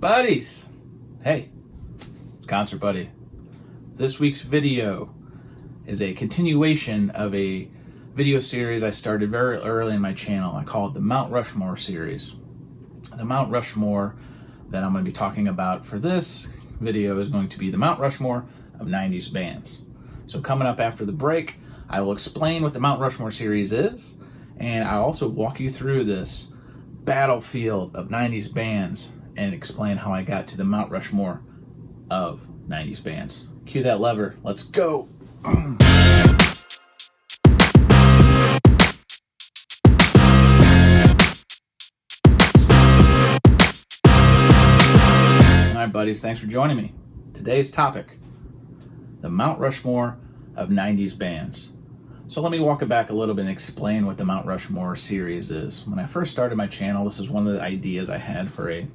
Buddies! Hey, it's Concert Buddy. This week's video is a continuation of a video series I started very early in my channel. I call it the Mount Rushmore series. The Mount Rushmore that I'm going to be talking about for this video is going to be the Mount Rushmore of 90s bands. So coming up after the break, I will explain what the Mount Rushmore series is, and I'll also walk you through this battlefield of 90s bands and explain how I got to the Mount Rushmore of 90s bands. Cue that lever. Let's go. All right, buddies, thanks for joining me. Today's topic, the Mount Rushmore of 90s bands. So let me walk it back a little bit and explain what the Mount Rushmore series is. When I first started my channel, this is one of the ideas I had for a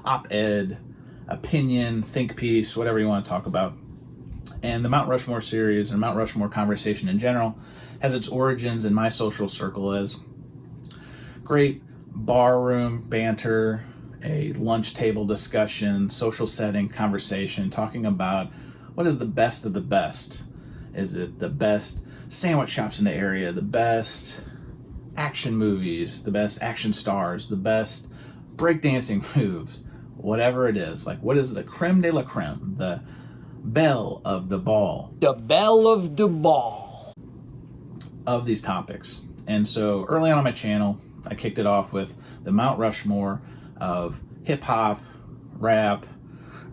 op-ed, opinion, think piece, whatever you want to talk about. And the Mount Rushmore series, and Mount Rushmore conversation in general, has its origins in my social circle as great barroom banter, a lunch table discussion, social setting conversation, talking about what is the best of the best. Is it the best sandwich shops in the area, the best action movies, the best action stars, the best breakdancing moves, whatever it is. Like, what is the creme de la creme, the belle of the ball? The belle of the ball. Of these topics. And so early on my channel, I kicked it off with the Mount Rushmore of hip-hop, rap,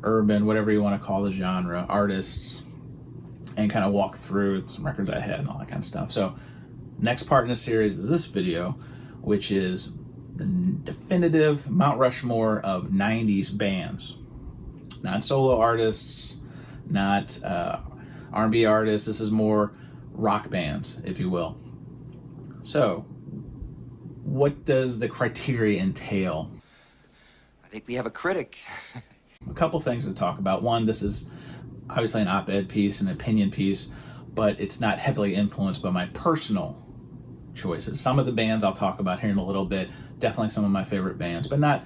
urban, whatever you want to call the genre, artists, and kind of walk through some records I had and all that kind of stuff. So next part in the series is this video, which is the definitive Mount Rushmore of 90s bands. Not solo artists, not R&B artists. This is more rock bands, if you will. So what does the criteria entail? I think we have a critic. A couple things to talk about. One, this is obviously an op-ed piece, an opinion piece, but it's not heavily influenced by my personal choices. Some of the bands I'll talk about here in a little bit, definitely some of my favorite bands, but not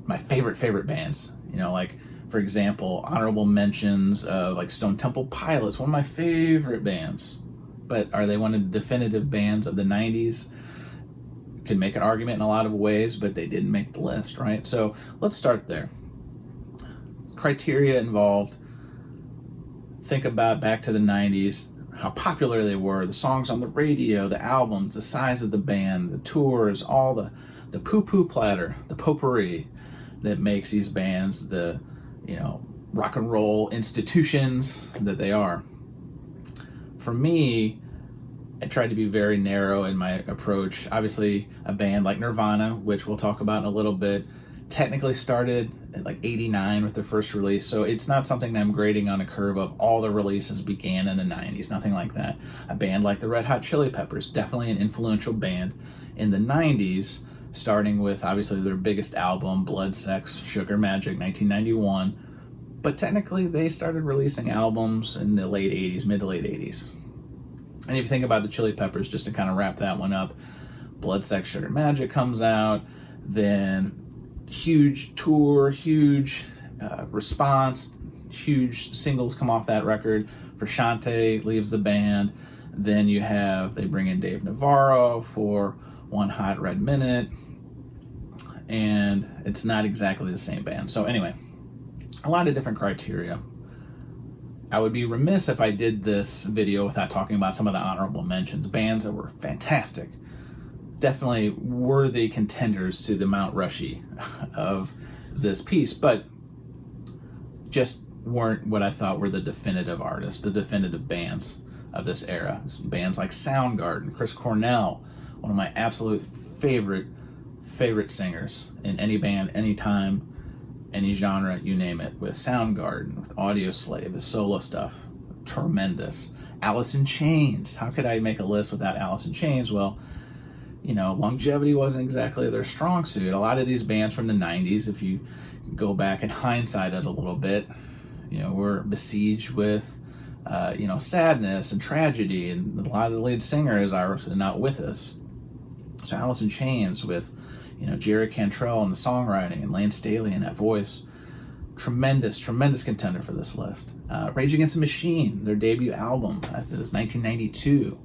my favorite bands. You know, like, for example, honorable mentions of like Stone Temple Pilots, one of my favorite bands. But are they one of the definitive bands of the 90s? Could make an argument in a lot of ways, but they didn't make the list, right? So let's start there. Criteria involved. Think about back to the 90s, how popular they were, the songs on the radio, the albums, the size of the band, the tours, all the poo-poo platter, the potpourri that makes these bands the, you know, rock and roll institutions that they are. For me, I tried to be very narrow in my approach. Obviously, a band like Nirvana, which we'll talk about in a little bit, technically started at like 89 with their first release, so it's not something that I'm grading on a curve of all the releases began in the 90s, nothing like that. A band like the Red Hot Chili Peppers, definitely an influential band in the 90s, starting with obviously their biggest album, Blood, Sex, Sugar Magic, 1991, but technically they started releasing albums in the late 80s, mid to late 80s. And if you think about the Chili Peppers, just to kind of wrap that one up, Blood, Sex, Sugar Magic comes out, then huge tour, huge response, huge singles come off that record. Frusciante leaves the band. Then they bring in Dave Navarro for One Hot Red Minute, and it's not exactly the same band. So anyway, a lot of different criteria. I would be remiss if I did this video without talking about some of the honorable mentions. Bands that were fantastic. Definitely worthy contenders to the Mount Rushy of this piece, but just weren't what I thought were the definitive artists, the definitive bands of this era. Bands like Soundgarden, Chris Cornell, one of my absolute favorite singers in any band, anytime, any genre, you name it. With Soundgarden, with Audioslave, his solo stuff, tremendous. Alice in Chains, how could I make a list without Alice in Chains? Well, you know, longevity wasn't exactly their strong suit. A lot of these bands from the 90s, if you go back and hindsight it a little bit, you know, were besieged with, you know, sadness and tragedy, and a lot of the lead singers are not with us. So Alice in Chains with, You know, Jerry Cantrell and the songwriting, and Lane Staley and that voice. Tremendous contender for this list. Rage Against the Machine, their debut album, I think it was 1992.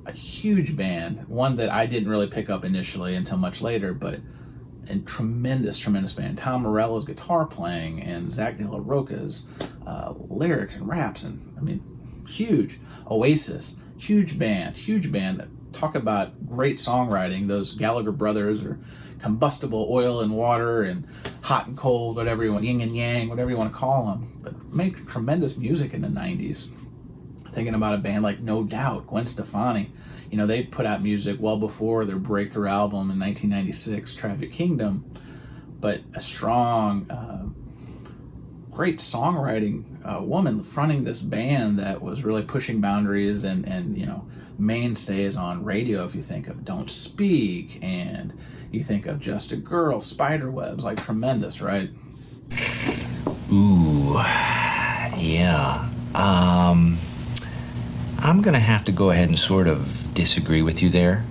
A huge band, one that I didn't really pick up initially until much later, but a tremendous band. Tom Morello's guitar playing and Zach De La Rocha's lyrics and raps, and I mean, huge. Oasis, huge band. Talk about great songwriting. Those Gallagher brothers are combustible oil and water and hot and cold, whatever you want, yin and yang, whatever you want to call them, but make tremendous music in the 90s. Thinking about a band like No Doubt, Gwen Stefani, you know, they put out music well before their breakthrough album in 1996, Tragic Kingdom, but a strong, great songwriting woman fronting this band that was really pushing boundaries and you know, mainstays on radio. If you think of Don't Speak and you think of Just a Girl, Spiderwebs, like tremendous, right? Ooh, yeah. I'm gonna have to go ahead and sort of disagree with you there.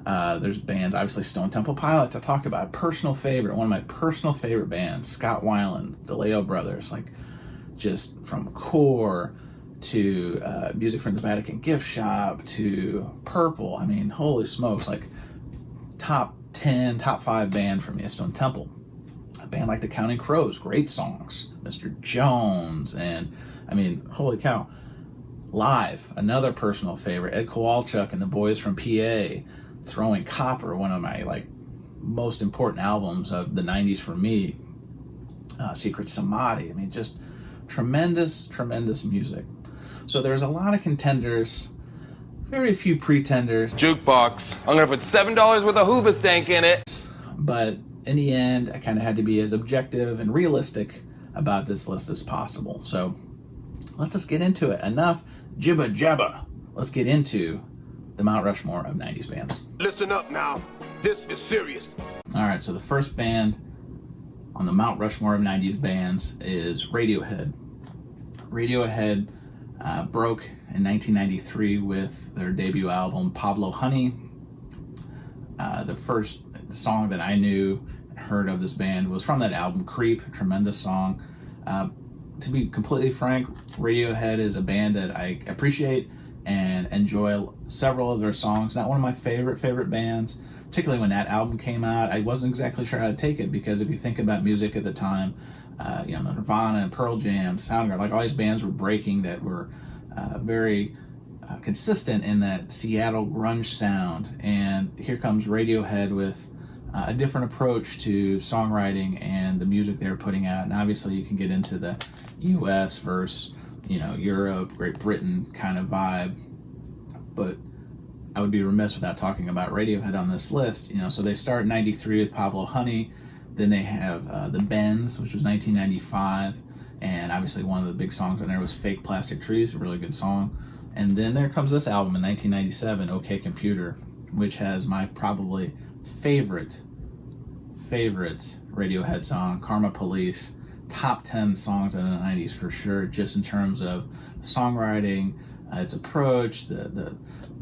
There's bands, obviously Stone Temple Pilots, I talked about. Personal favorite, one of my personal favorite bands, Scott Weiland, DeLeo Brothers, like just from Core to music from the Vatican Gift Shop to Purple. I mean, holy smokes, like top 10, top 5 band for me, Stone Temple. A band like the Counting Crows, great songs. Mr. Jones, and I mean, holy cow. Live, another personal favorite, Ed Kowalczyk and the Boys from PA, Throwing Copper, one of my like most important albums of the 90s for me. Secret Samadhi, I mean, just tremendous music. So there's a lot of contenders, very few pretenders. Jukebox. I'm gonna put $7 worth of Hoobastank in it. But in the end, I kind of had to be as objective and realistic about this list as possible. So let's just get into it. Enough jibba jabba. Let's get into the Mount Rushmore of 90s bands. Listen up now. This is serious. All right, so the first band on the Mount Rushmore of 90s bands is Radiohead. Radiohead broke in 1993 with their debut album, Pablo Honey. The first song that I knew and heard of this band was from that album, Creep, a tremendous song. To be completely frank, Radiohead is a band that I appreciate and enjoy several of their songs. Not one of my favorite bands, particularly when that album came out. I wasn't exactly sure how to take it, because if you think about music at the time, you know, Nirvana and Pearl Jam, Soundgarden, like all these bands were breaking that were very consistent in that Seattle grunge sound. And here comes Radiohead with a different approach to songwriting and the music they're putting out. And obviously you can get into the US versus, you know, Europe, Great Britain kind of vibe. But I would be remiss without talking about Radiohead on this list. You know, so they start in 93 with Pablo Honey. Then they have The Bends, which was 1995. And obviously one of the big songs on there was Fake Plastic Trees, a really good song. And then there comes this album in 1997, OK Computer, which has my probably favorite Radiohead song, Karma Police. Top 10 songs in the 90s for sure, just in terms of songwriting, its approach, the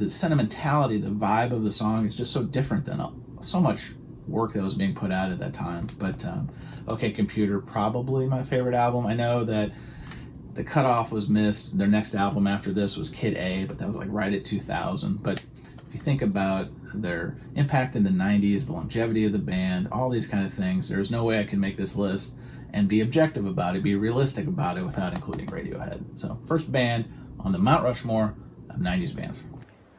sentimentality, the vibe of the song is just so different than so much work that was being put out at that time. But OK Computer, probably my favorite album. I know that the cutoff was missed. Their next album after this was Kid A, but that was like right at 2000. But if you think about their impact in the 90s, the longevity of the band, all these kind of things, there's no way I can make this list and be objective about it, be realistic about it without including Radiohead. So first band on the Mount Rushmore of 90s bands.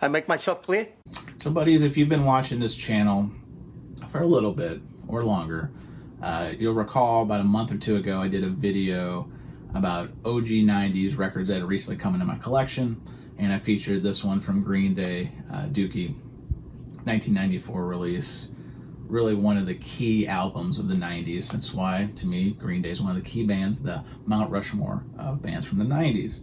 I make myself clear? So buddies, if you've been watching this channel for a little bit or longer, you'll recall about a month or two ago I did a video about OG 90s records that had recently come into my collection, and I featured this one from Green Day, Dookie, 1994 release. Really one of the key albums of the 90s. That's why, to me, Green Day is one of the key bands, the Mount Rushmore of bands from the 90s.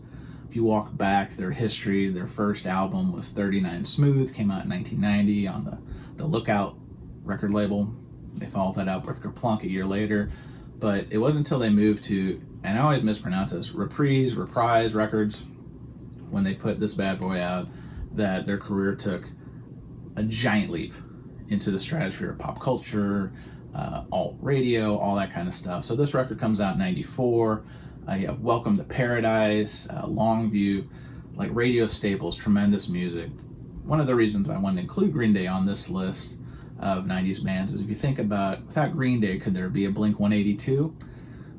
If you walk back their history, their first album was 39 Smooth, came out in 1990 on the Lookout record label. They followed that up with Kerplunk a year later, but it wasn't until they moved to, and I always mispronounce this, Reprise Records, when they put this bad boy out, that their career took a giant leap. into the stratosphere of pop culture, alt radio, all that kind of stuff. So this record comes out in 94. You have Welcome to Paradise, Longview, like radio staples, tremendous music. One of the reasons I wanted to include Green Day on this list of 90s bands is if you think about, without Green Day, could there be a Blink-182?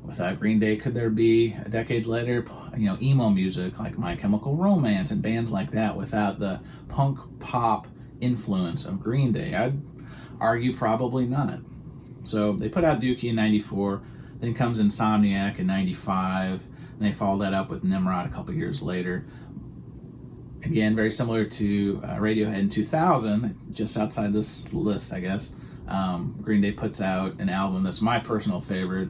Without Green Day, could there be a decade later, emo music like My Chemical Romance and bands like that without the punk pop influence of Green Day? I'd argue probably not. So they put out Dookie in 94, then comes Insomniac in 95, and they followed that up with Nimrod a couple years later. Again, very similar to Radiohead in 2000, just outside this list, I guess. Green Day puts out an album that's my personal favorite,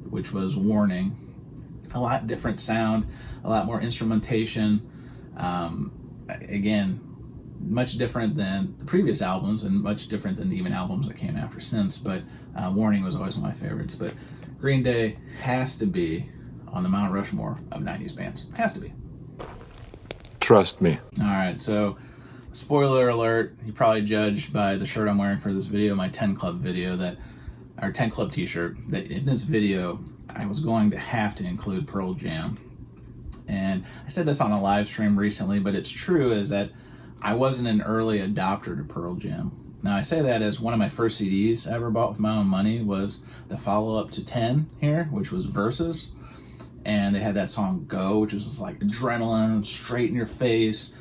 which was Warning. A lot different sound, a lot more instrumentation. Again, much different than the previous albums and much different than even albums that came after since, but Warning was always one of my favorites. But Green Day has to be on the Mount Rushmore of 90s bands. Has to be. Trust me. All right, so spoiler alert, you probably judged by the shirt I'm wearing for this video, my 10 Club video, our 10 Club t-shirt, that in this video I was going to have to include Pearl Jam. And I said this on a live stream recently, but it's true, is that I wasn't an early adopter to Pearl Jam. Now I say that as one of my first CDs I ever bought with my own money was the follow-up to 10 here, which was Versus. And they had that song Go, which was just like adrenaline, straight in your face,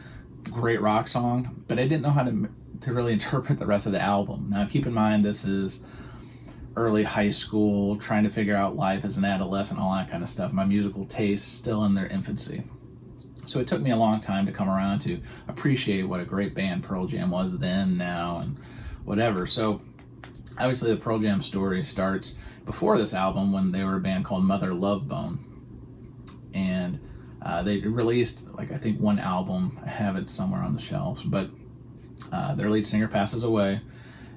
great rock song. But I didn't know how to really interpret the rest of the album. Now keep in mind, this is early high school, trying to figure out life as an adolescent, all that kind of stuff. My musical tastes still in their infancy. So it took me a long time to come around to appreciate what a great band Pearl Jam was then, now, and whatever. So obviously the Pearl Jam story starts before this album when they were a band called Mother Love Bone. And they released, I think one album. I have it somewhere on the shelves. But their lead singer passes away,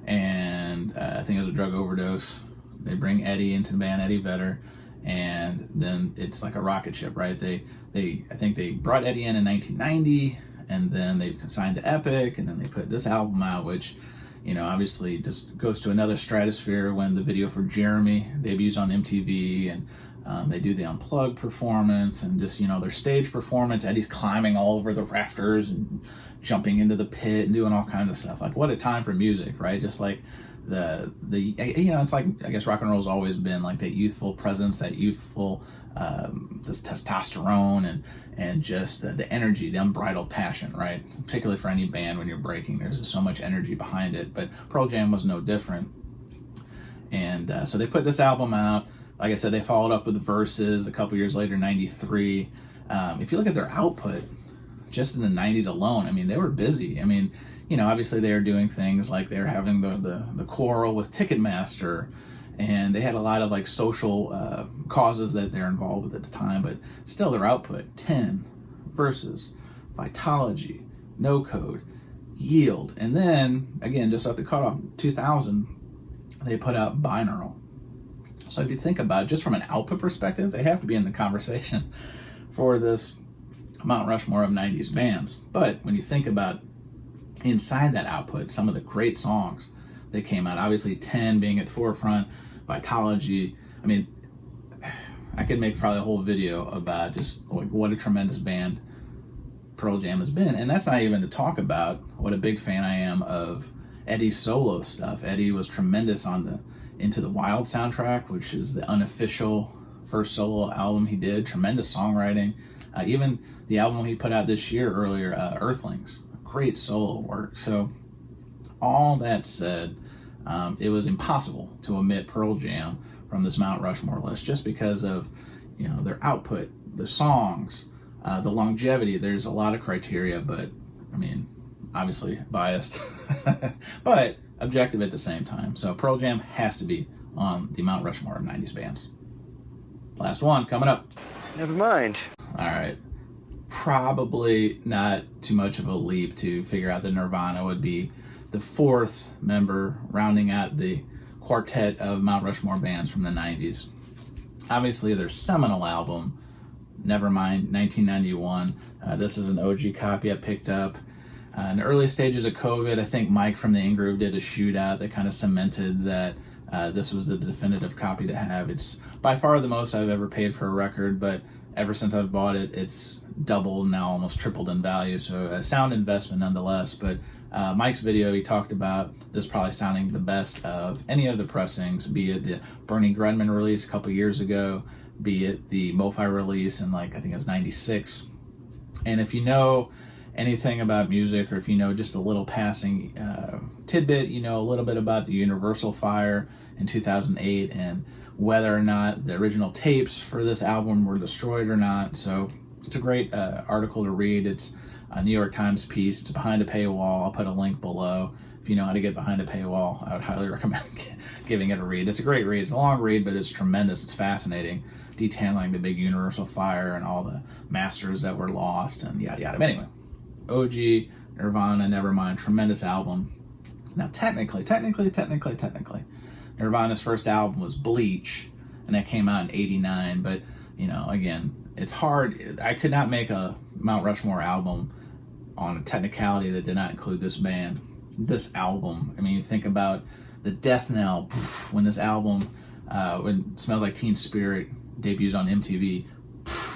and I think it was a drug overdose. They bring Eddie into the band, Eddie Vedder, and then it's like a rocket ship, right? I think they brought Eddie in 1990, and then they signed to Epic, and then they put this album out, which, obviously just goes to another stratosphere when the video for Jeremy debuts on MTV, and they do the Unplugged performance, and just, their stage performance. Eddie's climbing all over the rafters and jumping into the pit and doing all kinds of stuff. Like, what a time for music, right? Just like it's like, I guess rock and roll's always been like that youthful presence, that youthful, this testosterone and just the energy, the unbridled passion, right? Particularly for any band when you're breaking, there's just so much energy behind it. But Pearl Jam was no different. And so they put this album out. Like I said, they followed up with Versus a couple years later, 93. If you look at their output, just in the 90s alone, they were busy. Obviously they were doing things like they were having the quarrel with Ticketmaster, and they had a lot of social causes that they're involved with at the time, but still their output, 10, Versus, Vitology, No Code, Yield, and then, again, just at the cutoff, 2000, they put out Binaural. So if you think about it, just from an output perspective, they have to be in the conversation for this Mount Rushmore of 90s bands. But when you think about inside that output, some of the great songs that came out, obviously 10 being at the forefront, Vitology, I could make probably a whole video about just what a tremendous band Pearl Jam has been. And that's not even to talk about what a big fan I am of Eddie's solo stuff. Eddie was tremendous on the Into the Wild soundtrack, which is the unofficial first solo album he did. Tremendous songwriting. Even the album he put out this year earlier, Earthlings, great solo work. So all that said, it was impossible to omit Pearl Jam from this Mount Rushmore list just because of their output, the songs, the longevity. There's a lot of criteria, but obviously biased, but objective at the same time. So Pearl Jam has to be on the Mount Rushmore of 90s bands. Last one coming up. Never mind. All right. Probably not too much of a leap to figure out that Nirvana would be the fourth member rounding out the quartet of Mount Rushmore bands from the 90s. Obviously, their seminal album, Nevermind, 1991. This is an OG copy I picked up. In the early stages of COVID, I think Mike from the In-Groove did a shootout that kind of cemented that this was the definitive copy to have. It's by far the most I've ever paid for a record, but ever since I've bought it, it's doubled, now almost tripled in value. So a sound investment nonetheless. But Mike's video, he talked about this probably sounding the best of any of the pressings, be it the Bernie Grudman release a couple years ago, be it the MoFi release in I think it was 96. And if you know anything about music, or if you know just a little passing tidbit, you know a little bit about the Universal fire in 2008 and whether or not the original tapes for this album were destroyed or not. So it's a great article to read. It's a New York Times piece. It's behind a paywall. I'll put a link below. If you know how to get behind a paywall, I would highly recommend giving it a read. It's a great read. It's a long read, but it's tremendous. It's fascinating, detailing the big Universal fire and all the masters that were lost and yada yada. But anyway, OG Nirvana, Nevermind, tremendous album. Now technically, Nirvana's first album was Bleach, and that came out in '89. But you know, again, it's hard. I could not make a Mount Rushmore album on a technicality that did not include this band, this album. I mean, you think about the death knell when this album, when Smells Like Teen Spirit debuts on MTV.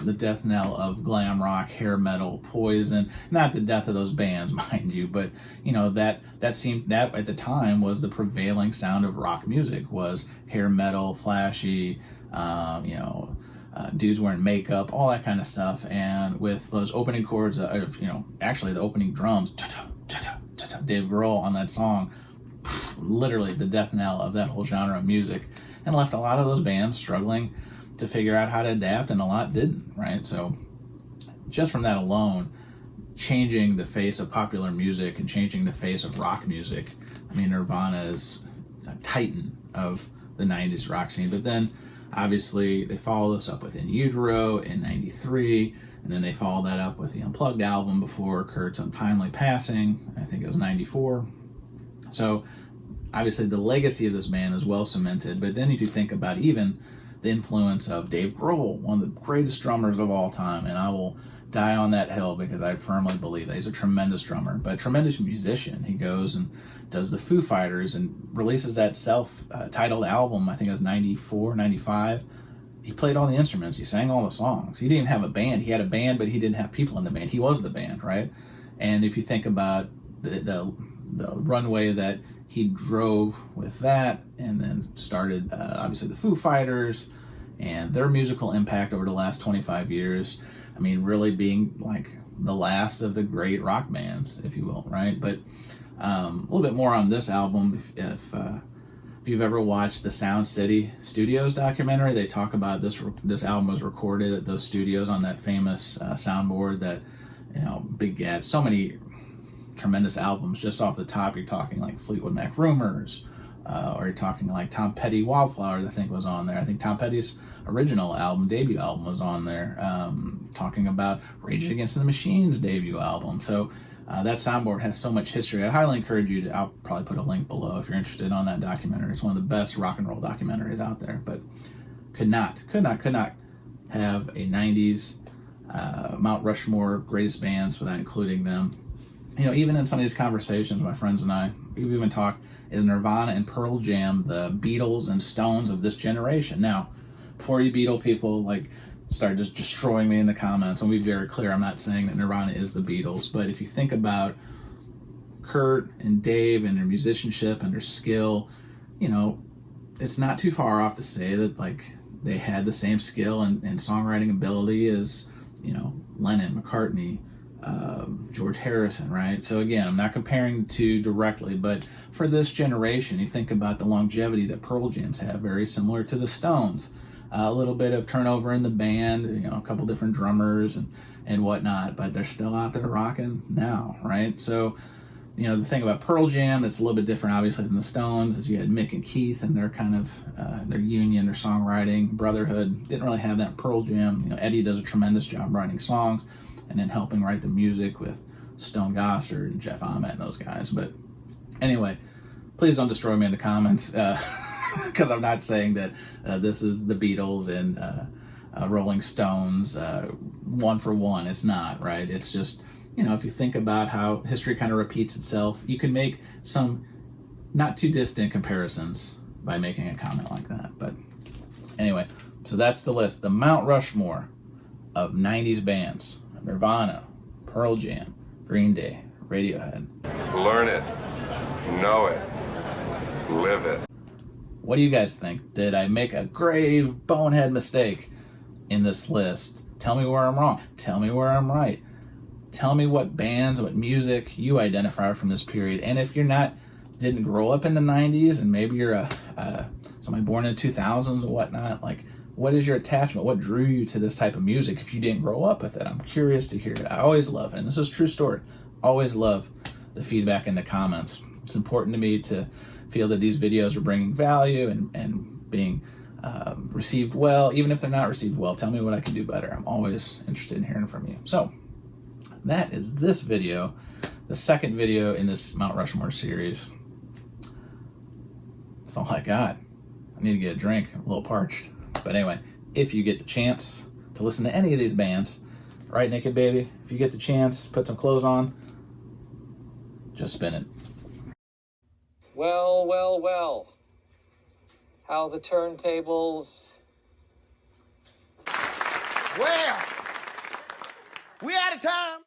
The death knell of glam rock, hair metal, Poison. Not the death of those bands, mind you, but you know that seemed that at the time was the prevailing sound of rock music, was hair metal, flashy, dudes wearing makeup, all that kind of stuff. And with those opening chords of actually the opening drums, Dave Grohl on that song, literally the death knell of that whole genre of music, and left a lot of those bands struggling to figure out how to adapt, and a lot didn't, right? So just from that alone, changing the face of popular music and changing the face of rock music, I mean, Nirvana is a titan of the 90s rock scene. But then obviously they follow this up with In Utero in 93, and then they follow that up with the Unplugged album before Kurt's untimely passing. I think it was 94. So obviously the legacy of this band is well cemented. But then if you think about even the influence of Dave Grohl, one of the greatest drummers of all time, and I will die on that hill because I firmly believe that he's a tremendous drummer, but a tremendous musician. He goes and does the Foo Fighters and releases that self-titled album, I think it was 94, 95. He played all the instruments. He sang all the songs. He didn't have a band. He had a band, but he didn't have people in the band. He was the band, right? And if you think about the runway that he drove with that, and then started obviously the Foo Fighters and their musical impact over the last 25 years. I mean, really being like the last of the great rock bands, if you will, right? But a little bit more on this album. If you've ever watched the Sound City Studios documentary, they talk about this album was recorded at those studios on that famous soundboard that, Big Gad, so many tremendous albums. Just off the top, you're talking like Fleetwood Mac Rumors, or you're talking like Tom Petty Wildflowers, I think was on there. I think Tom Petty's original album, debut album, was on there. Talking about Rage Against the Machine's debut album. So that soundboard has so much history. I highly encourage you to, I'll probably put a link below if you're interested on that documentary. It's one of the best rock and roll documentaries out there. But could not have a 90s Mount Rushmore greatest bands without including them. Even in some of these conversations, my friends and I, we've even talked, is Nirvana and Pearl Jam the Beatles and Stones of this generation? Now, before you Beatle people start just destroying me in the comments, I'll be very clear, I'm not saying that Nirvana is the Beatles, but if you think about Kurt and Dave and their musicianship and their skill, it's not too far off to say that they had the same skill and songwriting ability as Lennon, McCartney, George Harrison, right? So again, I'm not comparing the two directly, but for this generation, you think about the longevity that Pearl Jam's have, very similar to the Stones. A little bit of turnover in the band, a couple different drummers and whatnot, but they're still out there rocking now, right? So, the thing about Pearl Jam that's a little bit different, obviously, than the Stones, is you had Mick and Keith and their kind of their union, their songwriting, brotherhood. Didn't really have that in Pearl Jam. Eddie does a tremendous job writing songs and then helping write the music with Stone Gossard and Jeff Ament and those guys. But anyway, please don't destroy me in the comments, because I'm not saying that this is the Beatles and Rolling Stones one for one. It's not, right? It's just you know, if you think about how history kind of repeats itself, you can make some not too distant comparisons by making a comment like that. But anyway, so that's the list. The Mount Rushmore of 90s bands: Nirvana, Pearl Jam, Green Day, Radiohead. Learn it. Know it. Live it. What do you guys think? Did I make a grave bonehead mistake in this list? Tell me where I'm wrong. Tell me where I'm right. Tell me what bands, what music you identify from this period. And if you're not, didn't grow up in the 90s, and maybe you're somebody born in the 2000s or whatnot, like, what is your attachment? What drew you to this type of music if you didn't grow up with it? I'm curious to hear it. I always love it, and this is a true story. Always love the feedback in the comments. It's important to me to feel that these videos are bringing value and being received well. Even if they're not received well, tell me what I can do better. I'm always interested in hearing from you. So that is this video, the second video in this Mount Rushmore series. That's all I got. I need to get a drink. I'm a little parched. But anyway, if you get the chance to listen to any of these bands, right, Naked Baby? If you get the chance, put some clothes on, just spin it. Well, well, well. How the turntables... Well, we out of time.